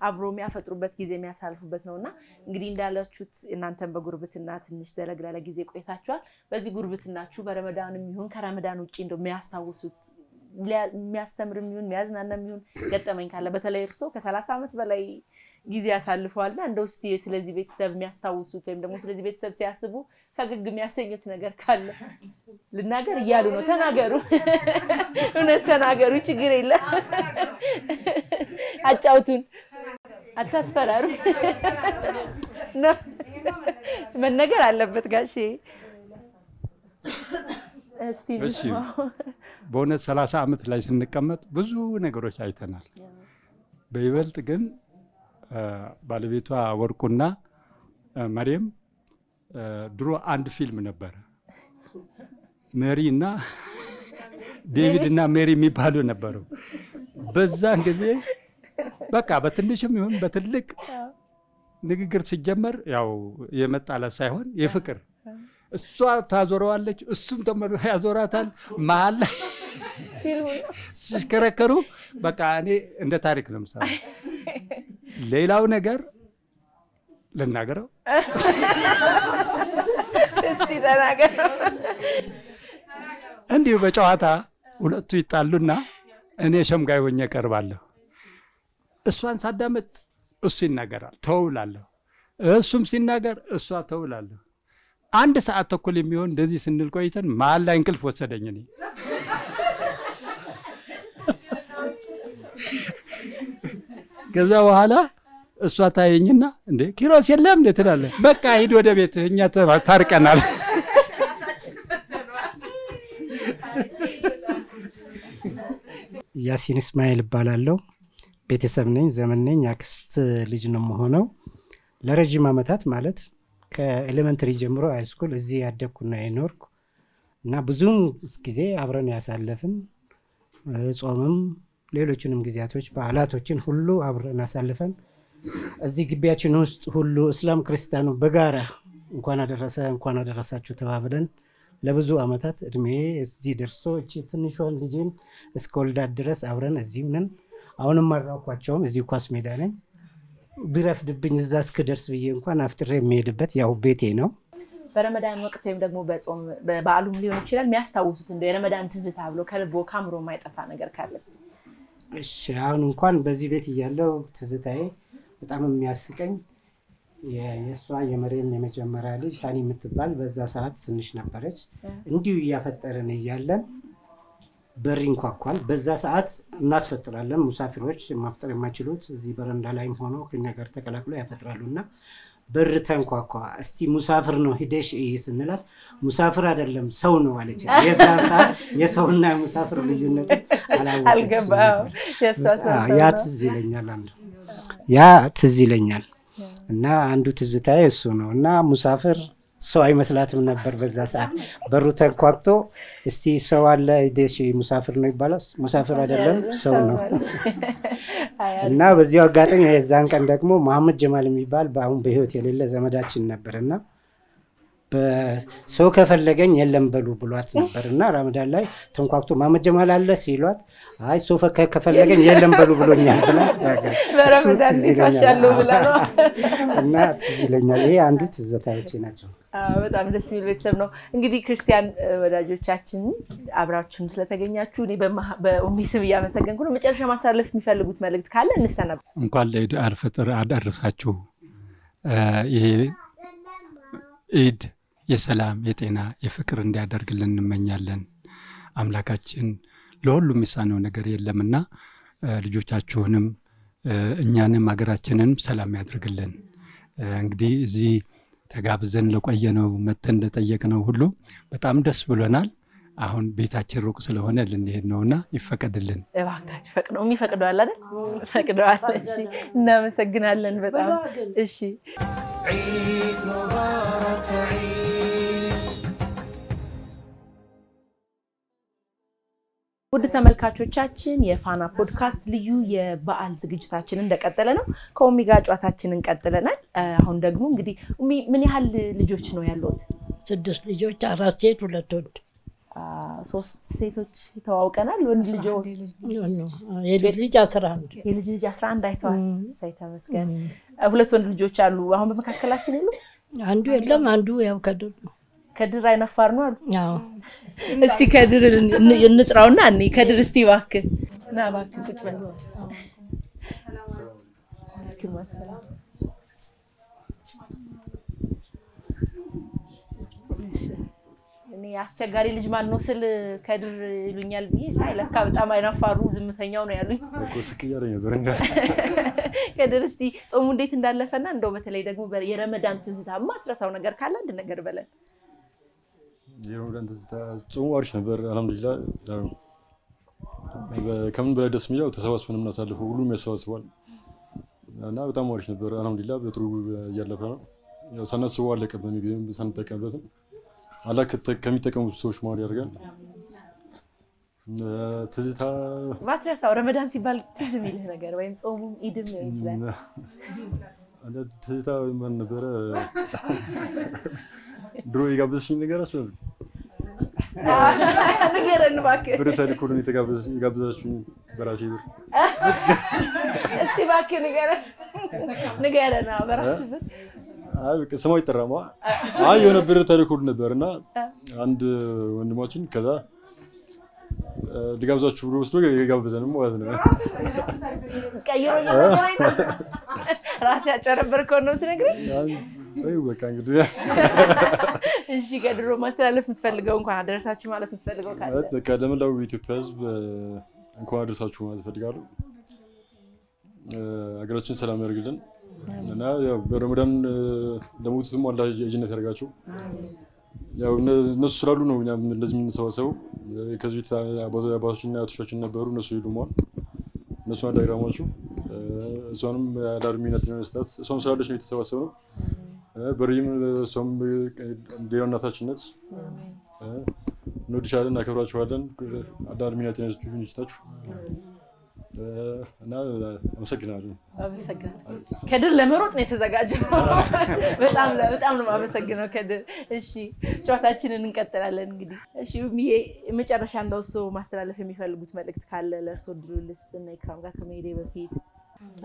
አብሮ የሚያፈጥሩበት ጊዜ የሚያሳልፉበት ነውና እንግዲህ እንዳላችሁት እናንተም በጉርብትና ትንሽ ዘለግ ላለ ጊዜ ቆይታችኋል። በዚህ ጉርብትናችሁ በረመዳንም ይሁን ከረመዳን ውጪ እንደው የሚያስታውሱት የሚያስተምርም ይሁን የሚያዝናናም ይሁን ገጠመኝ ካለ በተለይ እርሶ ከ30 አመት በላይ ጊዜ ያሳልፈዋልና እንደው እስቲ ስለዚህ ቤተሰብ የሚያስታውሱት ወይም ደግሞ ስለዚህ ቤተሰብ ሲያስቡ ፈገግ የሚያሰኙት ነገር ካለ ልናገር እያሉ ነው። ተናገሩ፣ እውነት ተናገሩ፣ ችግር የለም። አጫውቱን፣ አታስፈራሩ። መነገር አለበት ጋሼ። እስቲ በእውነት 30 አመት ላይ ስንቀመጥ ብዙ ነገሮች አይተናል። በይበልጥ ግን ባለቤቷ ወርቁና መሪም ድሮ አንድ ፊልም ነበር ሜሪ እና ዴቪድ እና ሜሪ የሚባሉ ነበሩ። በዛን ጊዜ በቃ በትንሽም ይሁን በትልቅ ንግግር ሲጀመር ያው የመጣላት ሳይሆን የፍቅር እሷ ታዞረዋለች፣ እሱም ተመልሶ ያዞራታል። መሀል ላይ ሲሽከረከሩ በቃ እኔ እንደ ታሪክ ነው የምሰማው። ሌላው ነገር ልናገረው እስቲ ተናገር። እንዲሁ በጨዋታ ሁለቱ ይጣሉና እኔ ሸምጋይ ሆኜ ቀርባለሁ። እሷን ሳዳመጥ እሱ ይናገራል፣ ተውላለሁ። እሱም ሲናገር እሷ ተውላለሁ። 1 ሰዓት ተኩል የሚሆን እንደዚህ ስንል ቆይተን መሀል ላይ እንቅልፍ ወሰደኝ። እኔ ከዛ በኋላ እሷ ታየኝና እንዴ ኪሮስ የለም እንዴ ትላለህ? በቃ ሂድ ወደ ቤት፣ እኛ ታርቀናል። ያሲን እስማኤል እባላለሁ። ቤተሰብ ነኝ፣ ዘመን ነኝ፣ አክስት ልጅ ነው የምሆነው። ለረጅም አመታት ማለት ከኤሌመንተሪ ጀምሮ ሃይስኩል እዚህ ያደግኩና የኖርኩ እና ብዙም ጊዜ አብረን ያሳለፍን ጾምም ሌሎችንም ጊዜያቶች በዓላቶችን ሁሉ አብረን አሳልፈን እዚህ ግቢያችን ውስጥ ሁሉ እስላም ክርስቲያኑ በጋራ እንኳን አደረሳችሁ ተባብለን ለብዙ አመታት እድሜ እዚህ ደርሶ እቺ ትንሿን ልጅን እስከወልዳት ድረስ አብረን እዚሁ ነን። አሁንም አራኳቸውም እዚሁ ኳስ ሜዳ ነኝ። ቢረፍድብኝ እዛ እስክደርስ ብዬ እንኳን አፍጥሬ የሚሄድበት ያው ቤቴ ነው። በረመዳን ወቅት ወይም ደግሞ በጾም በዓሉም ሊሆን ይችላል የሚያስታውሱት እንደ የረመዳን ትዝታ ብሎ ከልቦ ካምሮ የማይጠፋ ነገር ካለስ? እሺ አሁን እንኳን በዚህ ቤት እያለው ትዝታዬ በጣም የሚያስቀኝ የሷ የመሬም የመጀመሪያ ልጅ ሻኒ የምትባል በዛ ሰዓት ትንሽ ነበረች። እንዲሁ እያፈጠርን እያለን በር ይንኳኳል። በዛ ሰዓት እናስፈጥራለን። ሙሳፊሮች ማፍጠር የማይችሉት እዚህ በረንዳ ላይም ሆኖ ከኛ ጋር ተቀላቅሎ ያፈጥራሉና በር ተንኳኳ። እስቲ ሙሳፍር ነው ሂደሽ ስንላት ሙሳፍር አይደለም ሰው ነው አለች። የዛ ሰዓት የሰውና የሙሳፍር ልዩነት አልገባም። ያ ትዝ ይለኛል አንዱ ያ ትዝ ይለኛል እና አንዱ ትዝታዬ እሱ ነው። እና ሙሳፍር ሰው አይመስላትም ነበር በዛ ሰዓት። በሩ ተንኳክቶ እስቲ ሰው አለ ሂደሽ ሙሳፍር ነው ይባላል። ሙሳፍር አይደለም ሰው ነው። እና በዚህ አጋጣሚ የዛን ቀን ደግሞ መሐመድ ጀማል የሚባል በአሁን በህይወት የሌለ ዘመዳችን ነበርና በሰው ከፈለገኝ የለም በሉ ብሏት ነበርና ረመዳን ላይ ተንኳክቶ መሐመድ ጀማል አለ ሲሏት አይ ሰው ከፈለገኝ የለም በሉ ብሎኛል ብላ በረመዳን ይታሻለው ብላ ነው። እና ትዝ ይለኛል። ይሄ አንዱ ትዝታዎቼ ናቸው። በጣም ደስ የሚል ቤተሰብ ነው። እንግዲህ ክርስቲያን ወዳጆቻችን አብራችሁን ስለተገኛችሁ እኔ በኡሚ ስም እያመሰገንኩ ነው። መጨረሻ ማሳለፍ የሚፈልጉት መልእክት ካለ እንሰናብ። እንኳን ለኢድ አልፈጥር አደረሳችሁ። ይሄ ኢድ የሰላም የጤና የፍቅር እንዲያደርግልን እንመኛለን። አምላካችን ለሁሉም የሚሳነው ነገር የለምና ልጆቻችሁንም እኛንም ሀገራችንን ሰላም ያድርግልን። እንግዲህ እዚህ ተጋብዘን ለቆየነው መተን ለጠየቅነው ሁሉ በጣም ደስ ብሎናል። አሁን ቤታችን ሩቅ ስለሆነ ልንሄድ ነውና ይፈቀድልን። እባካችሁ ፈቅዶ የሚፈቅደዋል አይደል? ፈቅደዋል። እሺ እናመሰግናለን በጣም። እሺ عيد مبارك عيد. ውድ ተመልካቾቻችን የፋና ፖድካስት ልዩ የበዓል ዝግጅታችን እንደቀጠለ ነው። ከኡሚ ጋር ጨዋታችንን ቀጥለናል። አሁን ደግሞ እንግዲህ ኡሚ ምን ያህል ልጆች ነው ያሉት? 6 ልጆች፣ 4 ሴት 2 ወንድ። 3 ሴቶች ተዋውቀናል። ወንድ ልጆች የልጅ ልጅ 11 የልጅ ልጅ 11 አይተዋል። ሳይተመስገን 2 ወንድ ልጆች አሉ። አሁን በመካከላችን የሉ? አንዱ የለም። አንዱ ያው ከድር አይነፋር ነው አሉ። አዎ እስቲ ከድር እንጥራውና እኔ ከድር እስቲ እባክህ ና እባክህ ቁጭ በል። ሰላም እኔ አስቸጋሪ ልጅ ማን ነው ስል ከድር ይሉኛል ብዬ ሳይለካ በጣም አይናፋሩ ዝምተኛው ነው ያሉኝ እኮ ስቅያለኝ ነበር እንዳስ ከድር እስቲ ጾሙ እንዴት እንዳለፈና እንደው በተለይ ደግሞ የረመዳን ትዝታ ማትረሳው ነገር ካለ አንድ ነገር በለን። የረመዳን ትዝታ ጾሙ አሪፍ ነበር አልሐምዱሊላህ። ከምን በላይ ደስ የሚለው ተሰባስበን የምናሳልፈው ሁሉም ያሰባስባል እና በጣም አሪፍ ነበር አልሐምዱሊላህ። በጥሩ እያለፈ ነው። ያው ሳናስበው አለቀብን ጊዜም ሳንጠቀምበትም አላህ ከሚጠቀሙት ሰዎች ማር ያርጋል። ትዝታ ማትረሳው ረመዳን ሲባል ትዝ የሚልህ ነገር ወይም ጾሙም ኢድም ይችላል? ትዝታ ምን ነበር? ድሮ የጋበዝሽኝ ነገር አስበብ ንገረን እባክህ። ብር ተልኮልን የጋበዛችሁኝ በራሴ ብር። እስቲ እባክህ ንገረን በራሴ ብር። አይ በቃ ስማው ይጠራማ። አይ የሆነ ብር ተልኮልን ነበርና አንድ ወንድማችን ከዛ ሊጋብዛችሁ ብሎ ወስዶ የጋበዘንም ማለት ነው። ቀይሮኛ ራሴ አጨረበርከው ነው ትነግረኝ? አይ በቃ እንግዲህ እሺ ከድሮ ማስተላለፍ የምትፈልገው እንኳን አደረሳችሁ ማለት የምትፈልገው ካለ? በቃ ለመላው የኢትዮጵያ ሕዝብ እንኳን አደረሳችሁ ማለት ፈልጋለሁ። ሀገራችን ሰላም ያርግልን እና ያው በረመዳን ለሞቱትም አላህ ጀነት ያርጋቸው። ያው እነሱ ስላሉ ነው እኛ እንደዚህ የምንሰባሰበው። ከዚህ ቤት አባቶችና አያቶቻችን ነበሩ፣ እነሱ ሄዱማል። እነሱን አላህ ይራማቸው። እሷንም አዳርሚነት ለመስጠት እሷም ስላለች ነው የተሰባሰብነው። በሪም እሷም ሌላው እናታችን ነች። እንወድሻለን፣ እናከብራችኋለን። አዳርሚነት ይስጣችሁ እና አመሰግናለሁ። ከድር ለመሮጥ ነው የተዘጋጀው። በጣም ነው የማመሰግነው ከድር። እሺ ጨዋታችንን እንቀጥላለን እንግዲህ። እሺ መጨረሻ እንደውሶ ማስተላለፍ የሚፈልጉት መልእክት ካለ ለእርሶ ድሉ ልስጥና ኢክራም ጋር ከመሄዴ በፊት።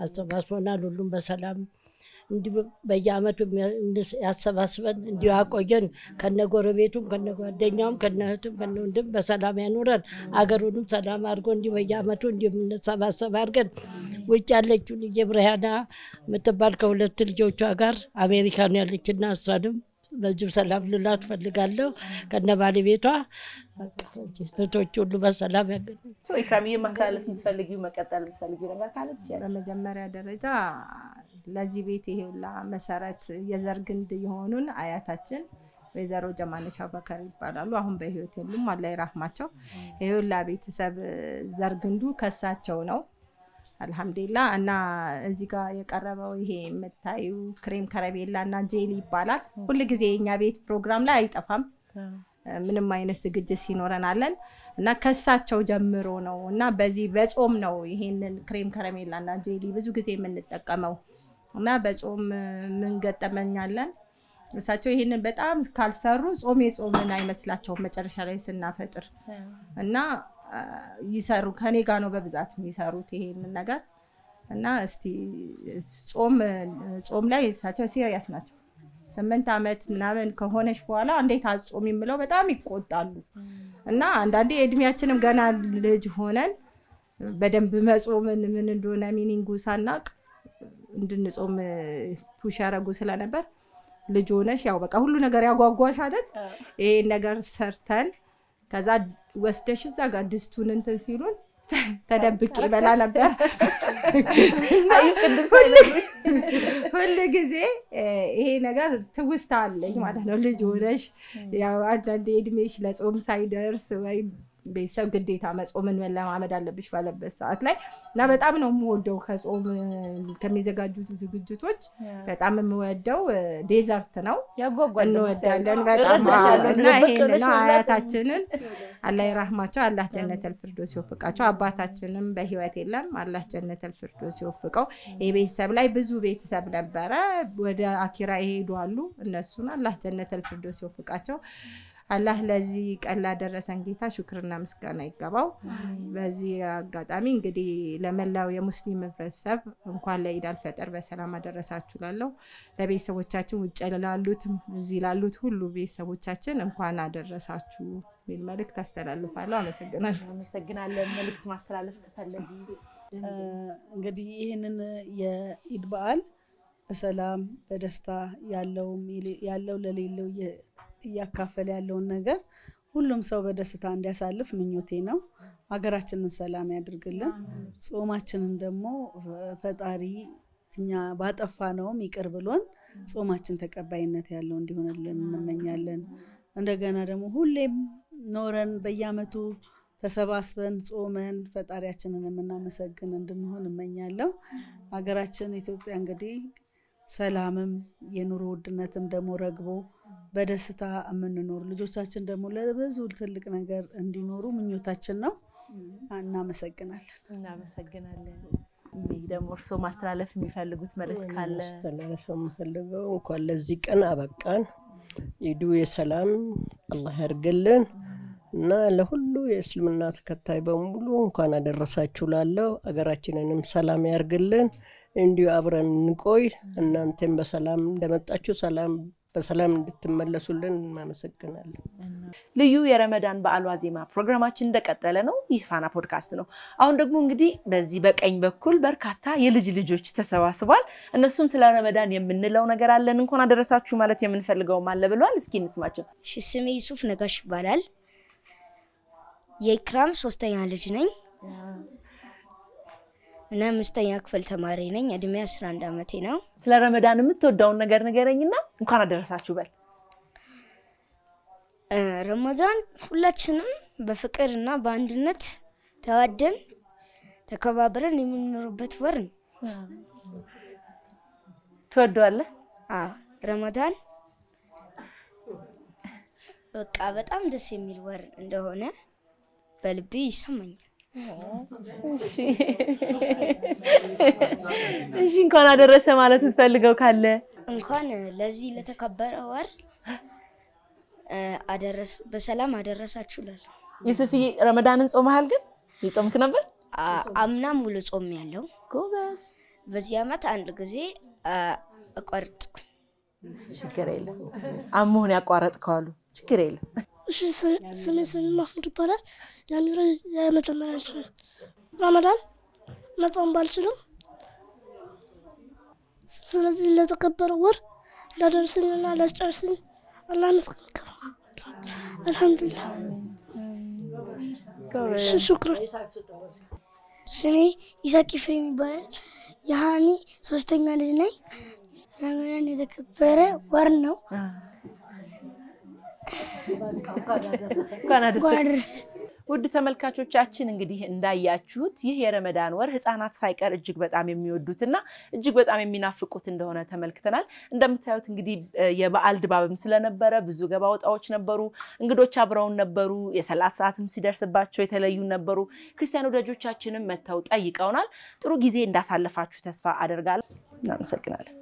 አስተባስቦናል። ሁሉም በሰላም እንዲሁ በየአመቱ ያሰባስበን እንዲሁ ያቆየን ከነጎረቤቱም ከነጓደኛውም ከነእህቱም ከነወንድም በሰላም ያኑረን አገሩንም ሰላም አድርጎ እንዲሁ በየአመቱ እንዲሁ የምንሰባሰብ አድርገን ውጭ ያለችው ልጅ ብርሃና የምትባል ከሁለት ልጆቿ ጋር አሜሪካን ያለችና እሷንም በዚሁ ሰላም ልላት ፈልጋለሁ ከነ ባለቤቷ እህቶች ሁሉ በሰላም ያገኙ። ኢክራምዬ ማስተላለፍ የምትፈልጊው መቀጠል የምትፈልጊው ነገር ካለ ትችላለሽ። በመጀመሪያ ደረጃ ለዚህ ቤት ይሄውላ መሰረት የዘር ግንድ የሆኑን አያታችን ወይዘሮ ጀማነሽ አበከር ይባላሉ። አሁን በህይወት የሉም፣ አላህ ይራህማቸው። ይሄውላ ቤተሰብ ዘር ግንዱ ከሳቸው ነው። አልহামዱሊላህ። እና እዚህ ጋር የቀረበው ይሄ የምታዩ ክሬም ከረቤላ እና ጄሊ ይባላል። ሁሉ ጊዜ የኛ ቤት ፕሮግራም ላይ አይጠፋም። ምንም አይነት ዝግጅት ሲኖረናለን እና ከሳቸው ጀምሮ ነው እና በዚህ በጾም ነው ይሄንን ክሬም ከረሜላ እና ጄሊ ብዙ ጊዜ የምንጠቀመው እና በጾም ምን ገጠመኛለን እሳቸው ይሄንን በጣም ካልሰሩ ጾም የጾምን አይመስላቸውም መጨረሻ ላይ ስናፈጥር እና ይሰሩ ከኔ ጋር ነው በብዛት የሚሰሩት ይሄንን ነገር እና እስቲ ጾም ላይ እሳቸው ሲሪየስ ናቸው። 8 አመት ምናምን ከሆነሽ በኋላ እንዴት አጾም የሚለው በጣም ይቆጣሉ እና አንዳንዴ እድሜያችንም ገና ልጅ ሆነን በደንብ መጾምን ምን እንደሆነ ሚኒንጉ ሳናቅ እንድንጾም ፑሽ ያረጉ ስለነበር ልጅ ሆነሽ ያው በቃ ሁሉ ነገር ያጓጓሽ አይደል ይሄ ነገር ሰርተን ከዛ ወስደሽ እዛ ጋር ድስቱን እንትን ሲሉን ተደብቄ በላ ነበር። አይ ቅድም ሁሉ ጊዜ ይሄ ነገር ትውስታ አለኝ ማለት ነው። ልጅ ሆነሽ ያው አንዳንዴ እድሜሽ ለጾም ሳይደርስ ወይ ቤተሰብ ግዴታ መጾምን መለማመድ አለብሽ ባለበት ሰዓት ላይ እና በጣም ነው የምወደው ከጾም ከሚዘጋጁት ዝግጅቶች በጣም የምወደው ዴዘርት ነው። እንወዳለን በጣም እና ይሄን አያታችንን አላህ ይራህማቸው አላህ ጀነተል ፊርዶስ ይወፍቃቸው። አባታችንም በህይወት የለም አላህ ጀነተል ፊርዶስ ይወፍቀው። የቤተሰብ ላይ ብዙ ቤተሰብ ነበረ ወደ አኪራ ይሄዱ አሉ። እነሱን አላህ ጀነተል ፊርዶስ ይወፍቃቸው። አላህ ለዚህ ቀላ ደረሰን ጌታ ሽክርና ምስጋና ይገባው። በዚህ አጋጣሚ እንግዲህ ለመላው የሙስሊም ህብረተሰብ እንኳን ለኢድ አልፈጥር በሰላም አደረሳችሁ ላለው ለቤተሰቦቻችን ውጭ ላሉት እዚህ ላሉት ሁሉ ቤተሰቦቻችን እንኳን አደረሳችሁ ሚል መልእክት አስተላልፋለሁ። አመሰግናለሁ። መልእክት ማስተላለፍ ከፈለጊ እንግዲህ ይሄንን የኢድ በዓል በሰላም በደስታ ያለው ለሌለው እያካፈለ ያለውን ነገር ሁሉም ሰው በደስታ እንዲያሳልፍ ምኞቴ ነው። ሀገራችንን ሰላም ያድርግልን። ጾማችንን ደግሞ ፈጣሪ እኛ ባጠፋነውም ይቅር ብሎን ጾማችን ተቀባይነት ያለው እንዲሆንልን እንመኛለን። እንደገና ደግሞ ሁሌም ኖረን በየአመቱ ተሰባስበን ጾመን ፈጣሪያችንን የምናመሰግን እንድንሆን እመኛለሁ። ሀገራችን ኢትዮጵያ እንግዲህ ሰላምም የኑሮ ውድነትም ደግሞ ረግቦ በደስታ የምንኖር ልጆቻችን ደግሞ ለብዙ ትልቅ ነገር እንዲኖሩ ምኞታችን ነው። እናመሰግናለን። ደግሞ እርሶ ማስተላለፍ የሚፈልጉት መልእክት ካለ? ማስተላለፍ የምፈልገው እንኳን ለዚህ ቀን አበቃን። ኢዱ የሰላም አላህ ያርግልን እና ለሁሉ የእስልምና ተከታይ በሙሉ እንኳን አደረሳችሁ ላለው አገራችንንም ሰላም ያርግልን። እንዲሁ አብረን እንቆይ። እናንተም በሰላም እንደመጣችሁ በሰላም እንድትመለሱልን እናመሰግናለን። ልዩ የረመዳን በዓል ዋዜማ ፕሮግራማችን እንደቀጠለ ነው። ይህ ፋና ፖድካስት ነው። አሁን ደግሞ እንግዲህ በዚህ በቀኝ በኩል በርካታ የልጅ ልጆች ተሰባስበዋል። እነሱም ስለ ረመዳን የምንለው ነገር አለን እንኳን አደረሳችሁ ማለት የምንፈልገው አለ ብለዋል። እስኪ እንስማቸው። ስሜ ዩሱፍ ነጋሽ ይባላል። የኢክራም 3ኛ ልጅ ነኝ እና 5ኛ ክፍል ተማሪ ነኝ። እድሜ 11 አመቴ ነው። ስለ ረመዳን የምትወደው ነገር ንገረኝና እንኳን አደረሳችሁ በል። ረመዳን ሁላችንም በፍቅርና በአንድነት ተዋደን ተከባብረን የምንኖርበት ወር ነው። ትወደዋለህ? ረመዳን በቃ በጣም ደስ የሚል ወር እንደሆነ በልቤ ይሰማኛል። እሺ እንኳን አደረሰ ማለት ፈልገው ካለ? እንኳን ለዚህ ለተከበረ ወር በሰላም አደረሳችሁ ላል። ዩሱፍዬ ረመዳንን ጾመሃል ግን? ይጾምክ ነበር? አምና ሙሉ ጾም ያለው ጎበዝ። በዚህ አመት አንድ ጊዜ አቋርጥኩ ችግር የለም አሞህን ያቋረጥከው አሉ ችግር የለም እሺ ስሜ ማህሙድ ይባላል የመጀመሪያ ልጅ ረመዳን መጾም ባልችልም ስለዚህ ለተከበረው ወር ለደረሰኝና ለጨረሰኝ አላህ መስገን አልহামዱሊላህ ሽክራን ስሜ ኢሳቂ ፍሬም ይባላል ያኒ ሶስተኛ ልጅ ነኝ ረመዳን የተከበረ ወር ነው ውድ ተመልካቾቻችን እንግዲህ እንዳያችሁት ይህ የረመዳን ወር ህፃናት ሳይቀር እጅግ በጣም የሚወዱትና እጅግ በጣም የሚናፍቁት እንደሆነ ተመልክተናል እንደምታዩት እንግዲህ የበዓል ድባብም ስለነበረ ብዙ ገባውጣዎች ነበሩ እንግዶች አብረውን ነበሩ የሰላት ሰዓትም ሲደርስባቸው የተለዩ ነበሩ ክርስቲያን ወዳጆቻችንም መተው ጠይቀውናል ጥሩ ጊዜ እንዳሳለፋችሁ ተስፋ አደርጋለሁ እናመሰግናለን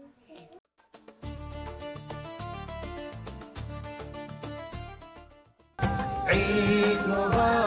عيد مبارك